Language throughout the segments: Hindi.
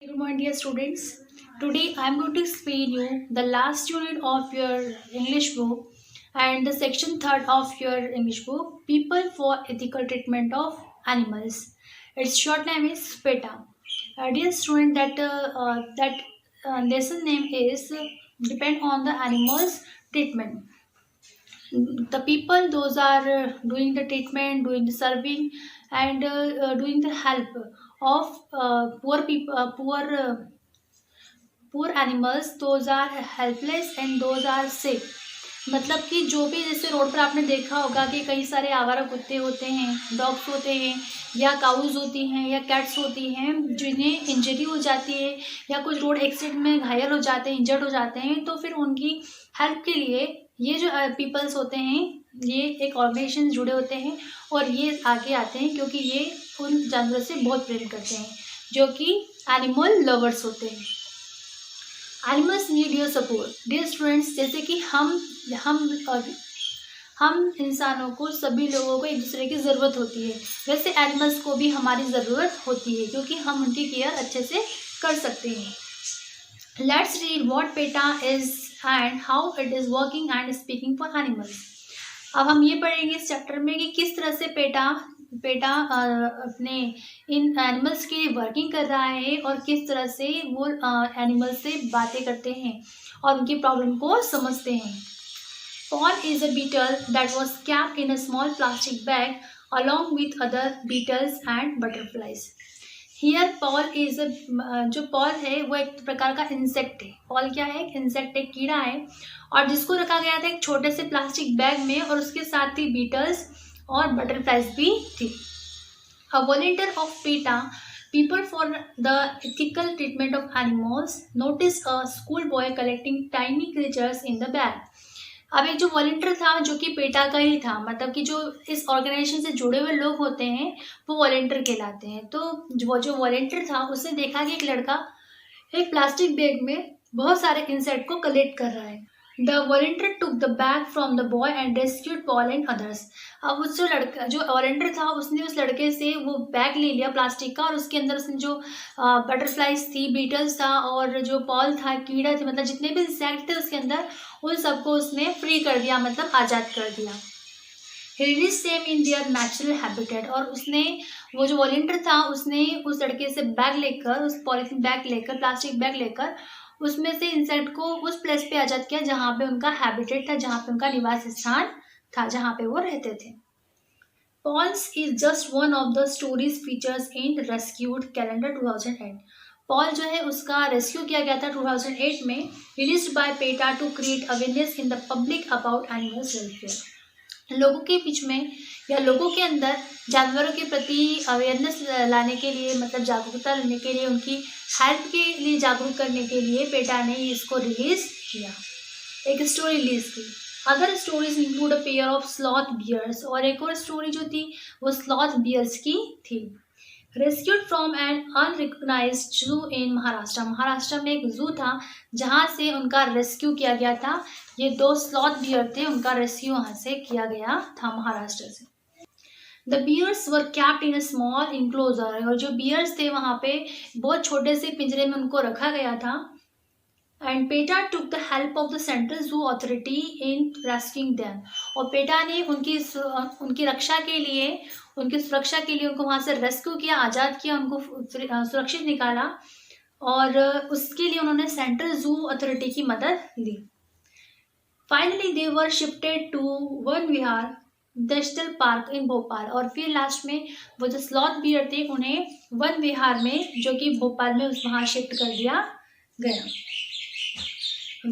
Good morning, dear students. Today I am going to explain you the last unit of your English book and the section third of your English book, People for Ethical Treatment of Animals. Its short name is PETA. Dear student, that lesson name is depend on the animals treatment. The people those are doing the treatment, doing the serving, and doing the help of poor people, poor animals, those are helpless and those are sick. मतलब कि जो भी जैसे रोड पर आपने देखा होगा कि कई सारे आवारा कुत्ते होते हैं, डॉग्स होते हैं, या काउज होती हैं, या कैट्स होती हैं जिन्हें इंजरी हो जाती है या कुछ रोड एक्सीडेंट में घायल हो जाते हैं, इंजर्ड हो जाते हैं, तो फिर उनकी हेल्प के लिए ये जो पीपल्स होते हैं, ये एक ऑर्गेनाइजेशन जुड़े होते हैं और ये आगे आते हैं क्योंकि ये उन जानवरों से बहुत प्रेम करते हैं जो कि एनिमल लवर्स होते हैं. Animals need your support. Dear students, जैसे कि हम इंसानों को, सभी लोगों को एक दूसरे की ज़रूरत होती है, वैसे एनिमल्स को भी हमारी ज़रूरत होती है क्योंकि हम उनकी केयर अच्छे से कर सकते हैं. Let's read what PETA is and how it is working and speaking for animals. अब हम ये पढ़ेंगे इस चैप्टर में कि किस तरह से पेटा अपने इन एनिमल्स के लिए वर्किंग कर रहा है और किस तरह से वो एनिमल्स से बातें करते हैं और उनकी प्रॉब्लम को समझते हैं. Paul is a beetle that was kept in a small plastic bag along with other beetles and butterflies. Here Paul is a जो Paul है वो एक प्रकार का इंसेक्ट है. Paul क्या है? एक इंसेक्ट, एक कीड़ा है और जिसको रखा गया था एक छोटे से प्लास्टिक बैग में और उसके साथ ही बीटल्स और बटरफ्लाइज भी थी. A volunteer of PETA, People for the Ethical Treatment of Animals, noticed a schoolboy collecting tiny creatures in the bag. अब एक जो वॉलंटियर था जो कि पेटा का ही था, मतलब कि जो इस ऑर्गेनाइजेशन से जुड़े हुए लोग होते हैं वो वॉलंटियर कहलाते हैं. तो वो जो वॉलंटियर था उसने देखा कि एक लड़का एक प्लास्टिक बैग में बहुत सारे इंसेक्ट को कलेक्ट कर रहा है. The volunteer took the bag from the boy and rescued Paul and others. अब उस जो वॉलंटियर था उसने उस लड़के से वो बैग ले लिया प्लास्टिक का और उसके अंदर उसने जो बटरफ्लाइज थी, बीटल्स था और जो पॉल था, कीड़ा थे, मतलब जितने भी इंसेक्ट थे उसके अंदर, उन सबको उसने फ्री कर दिया, मतलब आज़ाद कर दिया. He released them in their natural habitat. और उसने, वो जो वॉलंटियर था उसने उस लड़के से बैग लेकर, उस पॉलीथीन बैग लेकर, प्लास्टिक बैग लेकर उसमें से इंसेक्ट को उस प्लेस पे आज़ाद किया जहाँ पे उनका हैबिटेट था, जहाँ पे उनका निवास स्थान था, जहाँ पे वो रहते थे. Paul's is just one of the stories features in Rescued Calendar 2008. Paul जो है उसका रेस्क्यू किया गया था 2008 में, released by PETA to create awareness in the public about animals welfare. लोगों के बीच में या लोगों के अंदर जानवरों के प्रति अवेयरनेस लाने के लिए, मतलब जागरूकता लाने के लिए, उनकी हेल्प के लिए जागरूक करने के लिए पेटा ने इसको रिलीज किया, एक स्टोरी रिलीज की. Other stories include a pair of sloth bears, और एक और स्टोरी जो थी वो स्लॉथ बियर्स की थी. रेस्क्यूड फ्रॉम एन अनरिकग्नाइज्ड जू इन महाराष्ट्र. महाराष्ट्र में एक जू था जहाँ से उनका रेस्क्यू किया गया था. ये 2 स्लॉथ बियर थे, उनका रेस्क्यू वहाँ से किया गया था महाराष्ट्र से. The bears were kept in a small enclosure, और जो बियर्स थे वहाँ पे बहुत छोटे से पिंजरे में उनको रखा गया था. And PETA took the help of the central zoo authority in rescuing them. और पेटा ने उनकी रक्षा के लिए, उनकी सुरक्षा के लिए उनको वहाँ से रेस्क्यू किया, आज़ाद किया, उनको सुरक्षित निकाला और उसके लिए उन्होंने सेंट्रल जू अथॉरिटी की मदद ली. Finally they were shifted to Van Vihar national park in Bhopal. और फिर लास्ट में वो जो स्लॉथ बियर थे उन्हें वन विहार में, जो कि भोपाल में, वहाँ शिफ्ट कर दिया गया.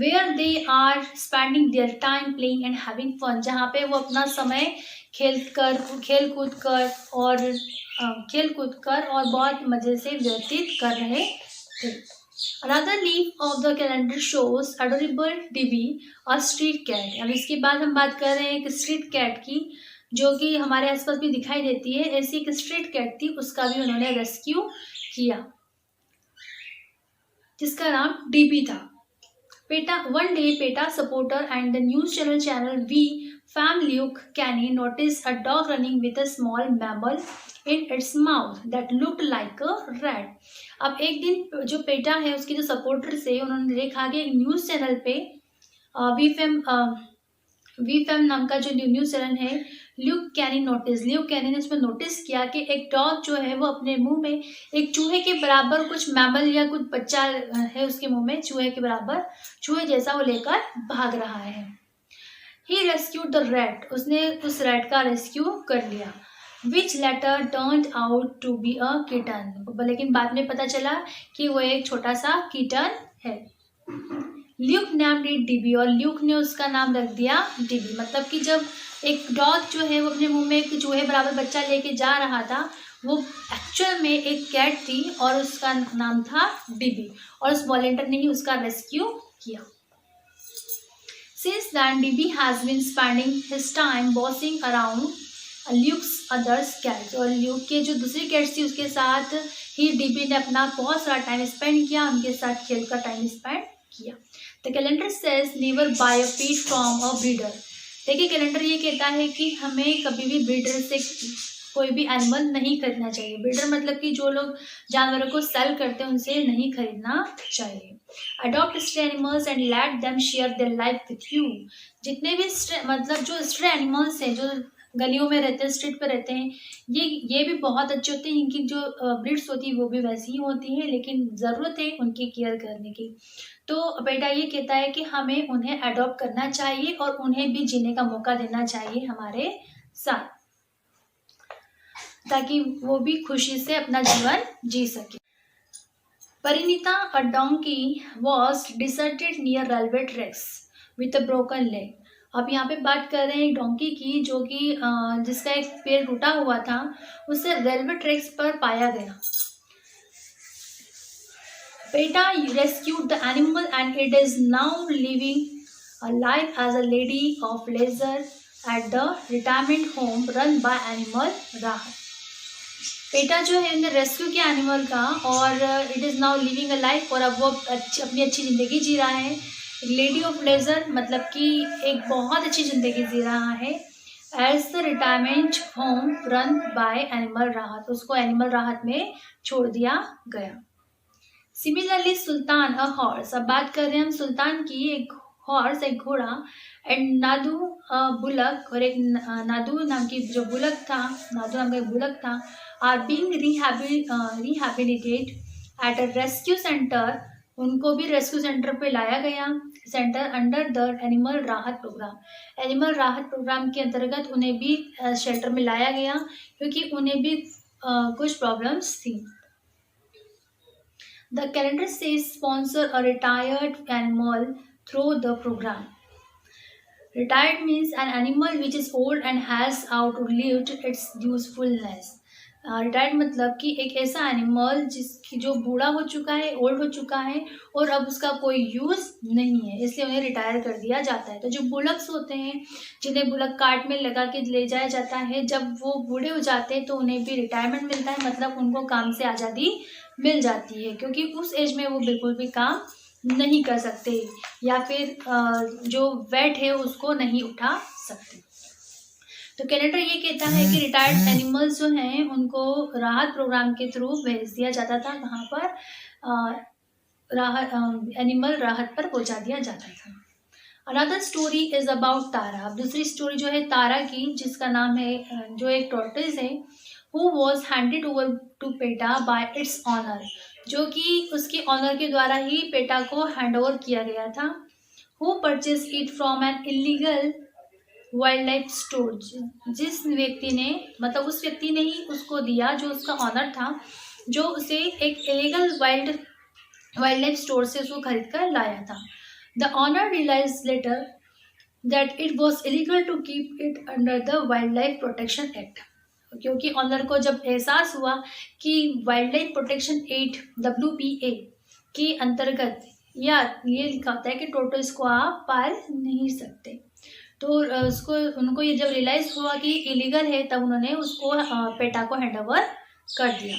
Where they are spending their time playing and having fun, जहाँ पे वो अपना समय खेल कूद कर और बहुत मज़े से व्यतीत कर रहे थे. Another leaf of the calendar shows adorable Divi, a street cat. अब इसके बाद हम बात कर रहे हैं एक स्ट्रीट कैट की, जो कि हमारे आसपास भी दिखाई देती है. ऐसी एक स्ट्रीट कैट थी, उसका भी उन्होंने रेस्क्यू किया जिसका नाम डीबी था. One day, PETA supporter and the news channel V fam Luke Canny noticed a dog running with a small mammal in its mouth that looked like a rat. अब एक दिन जो पेटा है उसके जो सपोर्टर्स है उन्होंने देखा कि एक न्यूज़ चैनल पे वी फैम नाम का जो न्यूज़ चैनल है ल्यूक कैनी ने उसमें नोटिस किया कि एक डॉग जो है वो अपने मुंह में एक चूहे के बराबर कुछ मैमल या कुछ बच्चा है उसके मुंह में चूहे के बराबर चूहे जैसा वो लेकर भाग रहा है. He rescued the rat. उसने उस रैट का रेस्क्यू कर लिया. Which later turned out to be a kitten. लेकिन बाद में पता चला कि वो एक छोटा सा किटन है. Luke named it dB. और ल्यूक ने उसका नाम रख दिया डीबी. मतलब कि जब एक डॉग जो है वो अपने मुंह में एक चूहे बराबर बच्चा लेके जा रहा था वो एक्चुअल में एक कैट थी और उसका नाम था डीबी और उस वॉलंटियर ने ही उसका रेस्क्यू किया. Since then, DB has been spending his time bossing around Luke's other cats. और ल्यूक के जो दूसरी कैट्स थी उसके साथ ही डीबी ने अपना बहुत सारा टाइम स्पेंड किया, उनके साथ खेल कर टाइम स्पेंड किया. The calendar says never buy a pet from a breeder. देखिए कैलेंडर ये कहता है कि हमें कभी भी ब्रीडर से कोई भी एनिमल नहीं खरीदना चाहिए. ब्रीडर मतलब कि जो लोग जानवरों को सेल करते हैं उनसे नहीं खरीदना चाहिए. Adopt stray animals and let them share their life with you. जितने भी मतलब जो स्ट्रे एनिमल्स हैं जो गलियों में रहते हैं स्ट्रीट पे रहते हैं ये भी बहुत अच्छे होते हैं. इनकी जो ब्रीड्स होती है वो भी वैसी ही होती है लेकिन ज़रूरत है उनकी केयर करने की. तो बेटा ये कहता है कि हमें उन्हें अडॉप्ट करना चाहिए और उन्हें भी जीने का मौका देना चाहिए हमारे साथ ताकि वो भी खुशी से अपना जीवन जी सके. Parineeta a donkey was deserted near railway tracks with a broken leg. अब यहाँ पे बात कर रहे हैं एक डोंकी की जो कि जिसका एक पैर टूटा हुआ था उसे रेलवे ट्रैक्स पर पाया गया. PETA rescued the animal and it is now living a life as a lady of leisure at the retirement home run by Animal Rahat. PETA जो है उन्हें रेस्क्यू किया एनिमल का और it is now living a life और अब वो अपनी अच्छी ज़िंदगी जी रहा है. लेडी ऑफ लेजर मतलब कि एक बहुत अच्छी ज़िंदगी जी रहा है. As the retirement home run by animal Rahat. उसको एनिमल राहत में छोड़ दिया गया. Similarly Sultan a horse. अब बात कर रहे हैं हम सुल्तान की. एक हॉर्स एक घोड़ा एंड नादू बुलक और एक नादू नाम की जो बुलक था नादू नाम का एक बुलक था are being rehabilitated at a rescue centre. उनको भी रेस्क्यू सेंटर पे लाया गया centre under the animal Rahat programme. Animal Rahat programme के अंतर्गत उन्हें भी शेल्टर में लाया गया क्योंकि उन्हें भी कुछ प्रॉब्लम्स थी. The calendar says sponsor a retired animal through the program. Retired means an animal which is old and has outlived its usefulness. Retired मतलब कि एक ऐसा एनिमल जिसकी जो बूढ़ा हो चुका है ओल्ड हो चुका है और अब उसका कोई यूज़ नहीं है इसलिए उन्हें रिटायर कर दिया जाता है. तो जो बुलक्स होते हैं जिन्हें बुलक कार्ट में लगा के ले जाया जाता है जब वो बूढ़े हो जाते हैं तो उन्हें भी रिटायरमेंट मिलता है. मतलब उनको काम से आज़ादी मिल जाती है क्योंकि उस एज में वो बिल्कुल भी काम नहीं कर सकते या फिर जो वेट है उसको नहीं उठा सकते. तो कैलेंडर ये कहता है कि रिटायर्ड एनिमल्स जो हैं उनको राहत प्रोग्राम के थ्रू भेज दिया जाता था. कहाँ पर एनिमल राहत पर पहुँचा दिया जाता था. अनदर स्टोरी इज अबाउट तारा. अब दूसरी स्टोरी जो है तारा की जिसका नाम है जो एक टॉर्टोइस है who was handed over to PETA by its owner. जो कि उसके ऑनर के द्वारा ही पेटा को हैंड ओवर किया गया था. Who purchased it from an illegal wild life store. जिस व्यक्ति ने मतलब उस व्यक्ति ने ही उसको दिया जो उसका ऑनर था जो उसे एक इलीगल वाइल्ड लाइफ स्टोर से उसको खरीद कर लाया था. The owner realize later that it was illegal to keep it under the wildlife protection act. क्योंकि ऑनर को जब एहसास हुआ कि wildlife protection act WPA के अंतर्गत ये लिखा होता है कि टोर्टोइस को आप पाल नहीं सकते. तो उनको ये जब रियलाइज़ हुआ कि इलीगल है तब उन्होंने उसको पेटा को हैंड ओवर कर दिया.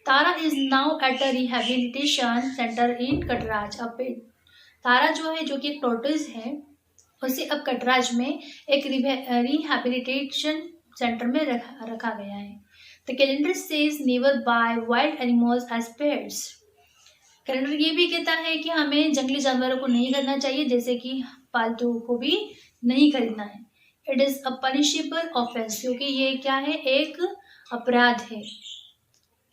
Tara is now at a rehabilitation centre in Katraj. अब तारा जो है, जो कि एक टॉर्टोइज है, उसे अब कटराज में एक रिहैबिलिटेशन सेंटर में रखा गया है। The calendar says never buy wild animals as pets. Calendar ये भी कहता है कि हमें जंगली जानवरों को नहीं खरीदना चाहिए, जैसे कि पालतू को भी नहीं खरीदना है। It is a punishable offence, क्योंकि ये क्या है, एक अपराध है,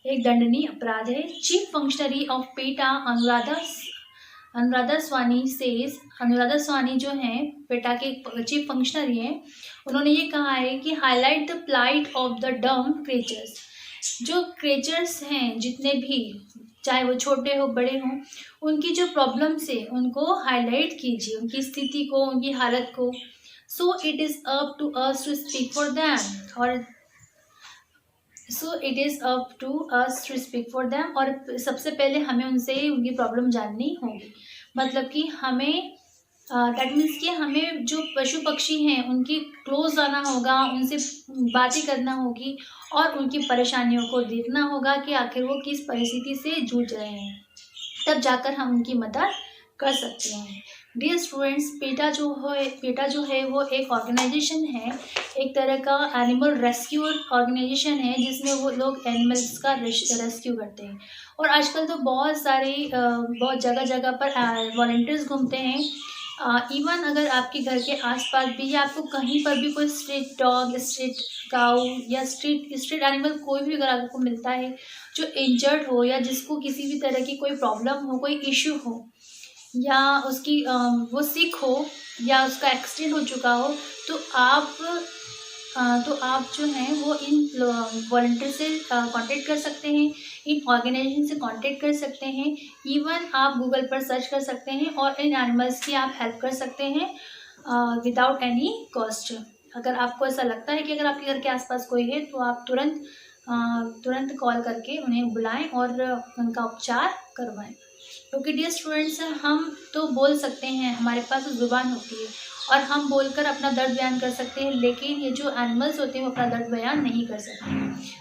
एक दंडनीय अपराध है। Chief functionary of PETA Anuradha Swani says, Anuradha Swani जो हैं पेटा के चीफ फंक्शनरी हैं, उन्होंने ये कहा है कि highlight the plight of the dumb creatures. जो क्रिएचर्स हैं जितने भी, चाहे वो छोटे हो बड़े हों, उनकी जो प्रॉब्लम्स है उनको हाईलाइट कीजिए, उनकी स्थिति को, उनकी हालत को। So it is up to us to speak for them, और so it is up to us to speak for them, और सबसे पहले हमें उनसे उनकी प्रॉब्लम जाननी होगी। मतलब कि हमें दैट मीन्स कि हमें जो पशु पक्षी हैं उनकी क्लोज आना होगा, उनसे बातें करना होगी और उनकी परेशानियों को देखना होगा कि आखिर वो किस परिस्थिति से जूझ रहे हैं, तब जाकर हम उनकी मदद कर सकते हैं। डियर स्टूडेंट्स, पेटा जो है वो एक ऑर्गेनाइजेशन है, एक तरह का एनिमल रेस्क्यू ऑर्गेनाइजेशन है, जिसमें वो लोग एनिमल्स का रेस्क्यू करते हैं। और आजकल तो बहुत सारे बहुत जगह जगह पर वॉलंटियर्स घूमते हैं। इवन अगर आपके घर के आसपास भी या आपको कहीं पर भी कोई स्ट्रीट डॉग, स्ट्रीट काऊ या स्ट्रीट एनिमल कोई भी अगर आपको मिलता है जो इंजर्ड हो, या जिसको किसी भी तरह की कोई प्रॉब्लम हो, कोई इश्यू हो, या उसकी वो सिक हो, या उसका एक्सीडेंट हो चुका हो, तो आप जो हैं वो इन वॉलंटियर से कांटेक्ट कर सकते हैं, इन ऑर्गेनाइजेशन से कांटेक्ट कर सकते हैं। इवन आप गूगल पर सर्च कर सकते हैं और इन एनिमल्स की आप हेल्प कर सकते हैं विदाउट एनी कॉस्ट। अगर आपको ऐसा लगता है कि अगर आपके घर के आसपास कोई है, तो आप तुरंत कॉल करके उन्हें बुलाएं और उनका उपचार करवाएं। क्योंकि डियर स्टूडेंट्स, हम तो बोल सकते हैं, हमारे पास ज़ुबान होती है और हम बोलकर अपना दर्द बयान कर सकते हैं, लेकिन ये जो एनिमल्स होते हैं वो अपना दर्द बयान नहीं कर सकते।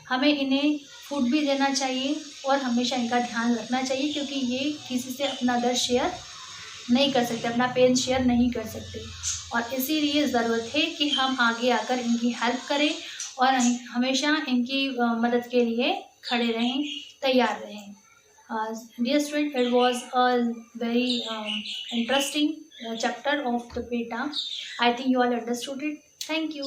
हमें इन्हें फूड भी देना चाहिए और हमेशा इनका ध्यान रखना चाहिए, क्योंकि ये किसी से अपना दर्द शेयर नहीं कर सकते, अपना पेन शेयर नहीं कर सकते। और इसीलिए ज़रूरत है कि हम आगे आकर इनकी हेल्प करें और हमेशा इनकी मदद के लिए खड़े रहें, तैयार रहें। Dear student, it was a very interesting chapter of the PETA. I think you all understood it. Thank you.